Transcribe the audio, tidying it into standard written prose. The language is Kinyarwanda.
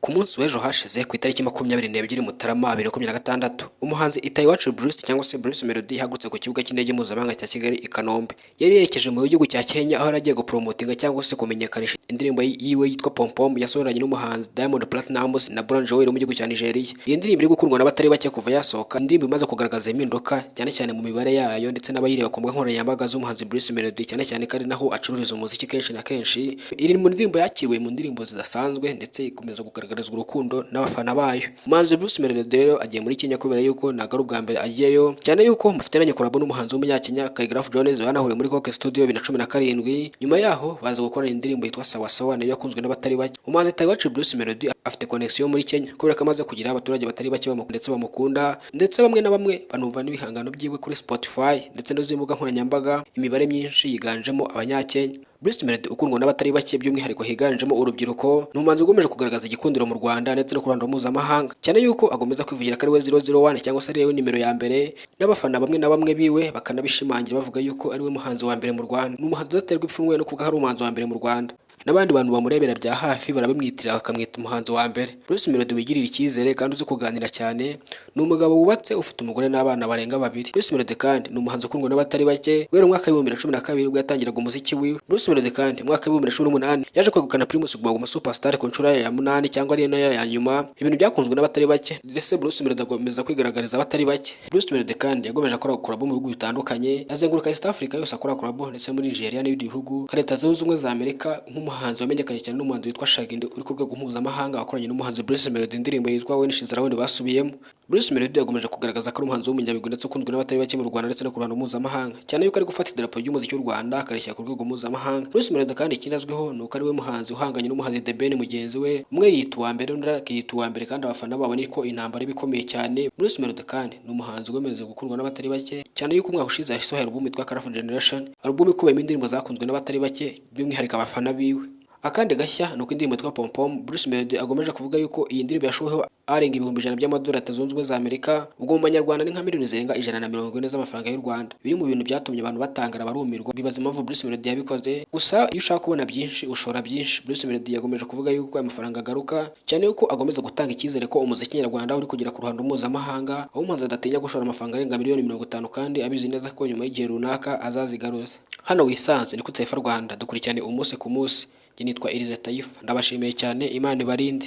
Ku munsi w'ejo hashize ku itariki 22 Mutarama 2026 umuhanzi Itayiwacu Bruce cyangwa se Bruce Melody yahagurutse ku kibuga cy'indege mpuzamahanga cya Kigali i Kanombe. Yari yerekeje mu gihugu cya Kenya aho yaragiye gupromotinga cyangwa se kumenyekanisha indirimbo yiwe yitwa Pom Pom yasohoranye n'umuhanzi Diamond Platnumz na Brown Joel mu gihugu cya Nigeria. Iyi ndirimbo iri gukundwa n'abatari bake kuva yasohoka, indirimbo imaze kugaragaza impinduka cyane cyane mu mibare yayo ndetse n'abayireba ku mbuga nkoranyambaga z'umuhanzi Bruce Melody cyane cyane kandi naho acururiza umuziki kenshi na kenshi. Iri mu ndirimbo yakiriwe mu ndirimbo zidasanzwe ndetse ikomeza kugaragarizwa urukundo n'abafana bayo. Umuhanzi Bruce Melody rero agiye muri Kenya kubera yuko nagaru bwa mbere agiyeyo, cyane yuko bafitanye collabo n'umuhanzi w'umunyakenya Khaligraph Jones banahuriye muri Coke Studio 2017. Nyuma yaho baza gukora indirimbo yitwa Sawa Sawa nayo yakunzwe n'abatari bake. Umuhanzi Itayiwacu Bruce Melody afite connection muri Kenya kubera ko amaze kugira abaturage batari bake bamukunda ndetse bamwe na bamwe banumva n'ibihangano byiwe kuri Spotify ndetse no zimbuga nkoranyambaga. Imibare myinshi yiganjemo abanyakenya. Bruce Melody ukundwa n'abatari bake by'umwihariko higanjemo urubyiruko, n'umuhanzi ugomeje kugaragaza igikundiro mu Rwanda ndetse no ku ruhando mpuzamahanga, cyane yuko agomeza kwivugira ko ari we 001 cyangwa se ari we nimero ya mbere, n'abafana bamwe na bamwe biwe bakanabishimangira bavuga yuko ari we muhanzi wa mbere mu Rwanda. N'umuhanzi udaterwa ipfunwe no kuvuga hari umuhanzi wa mbere mu Rwanda, n'abandi bantu bamurebera bya hafi barabimwitira bakamwita umuhanzi wa mbere. Bruce Melody wigirira icyizere kandi uzi kuganira cyane, ni umugabo wubatse ufite umugore n'abana barenga 2. Bruce Melody kandi ni umuhanzi ukundwa n'abatari bake guhera mu mwaka wa 2012 ubwo yatangiraga umuziki wiwe. Bruce Melody kandi mu mwaka wa 2018 yaje kwegukana Primus Guma Guma Superstar ku nshuro ya 8 cyangwa ari nayo ya nyuma, ibintu byakunzwe n'abatari bake ndetse Bruce Melody agomeza kwigaragariza abatari bake. Bruce Melody kandi yagomeje akora collabo mu bihugu bitandukanye, azenguruka East Africa yose akora collabo ndetse muri Nigeria n'ibindi bihugu, Leta Zunze Ubumwe za Amerika. Nk'umuhanzi wamenyekanye cyane n'umuhanzi witwa Shaggy uri ku rwego mpuzamahanga wakoranye n'umuhanzi Bruce Melody indirimbo yitwa When She's Around basubiyemo. Bruce Melody yagomeje kugaragaza ko ari umuhanzi w'umunyabigwi ndetse ukunzwe n'abatari bake mu Rwanda ndetse no ku ruhando mpuzamahanga, cyane yuko ari gufata idarapo ry'umuziki w'u Rwanda akarishyira ku rwego mpuzamahanga. Bruce Melody kandi ikinazweho nuko ari we muhanzi uhanganye n'umuhanzi The Ben mugenzi we, umwe yita uwa mbere undi akiyita uwa mbere kandi abafana babo niko intambara ibikomeye cyane. Bruce Melody kandi ni umuhanzi ugomeje gukundwa n'abatari bake, cyane yuko umwaka ushize yasohoye album yitwa Colorful Generation, album ikubiyemo indirimbo zakunzwe n'abatari bake by'umwihariko abafana biwe. Akandi gashya nuko indirimbo yitwa Pom Pom Bruce Melody agomeje kuvuga yuko iyi ndirimbo yashoweho arenga 100,000 by'amadolari Leta Zunze Ubumwe za Amerika, ubwo mu Banyarwanda ni nka miliyoni zirenga 140 z'amafaranga y'u Rwanda. Biri mu bintu byatumye abantu batangara barumirwa bibaza impamvu Bruce Melody yabikoze. Gusa iyo ushaka kubona byinshi ushora byinshi. Bruce Melody yagomeje kuvuga yuko amafaranga agaruka, cyane yuko agomeza gutanga icyizere ko umuziki nyarwanda uri kugera ku ruhando mpuzamahanga, aho umuhanzi adatinya gushora amafaranga arenga miliyoni 50 kandi abizi neza ko nyuma y'igihe runaka azazigaruza. Hano wisanze ni ku Taifa Rwanda, dukurikirane umunsi ku munsi. Nitwa Elise Taifa, ndabashimiye cyane, Imana ibarinde.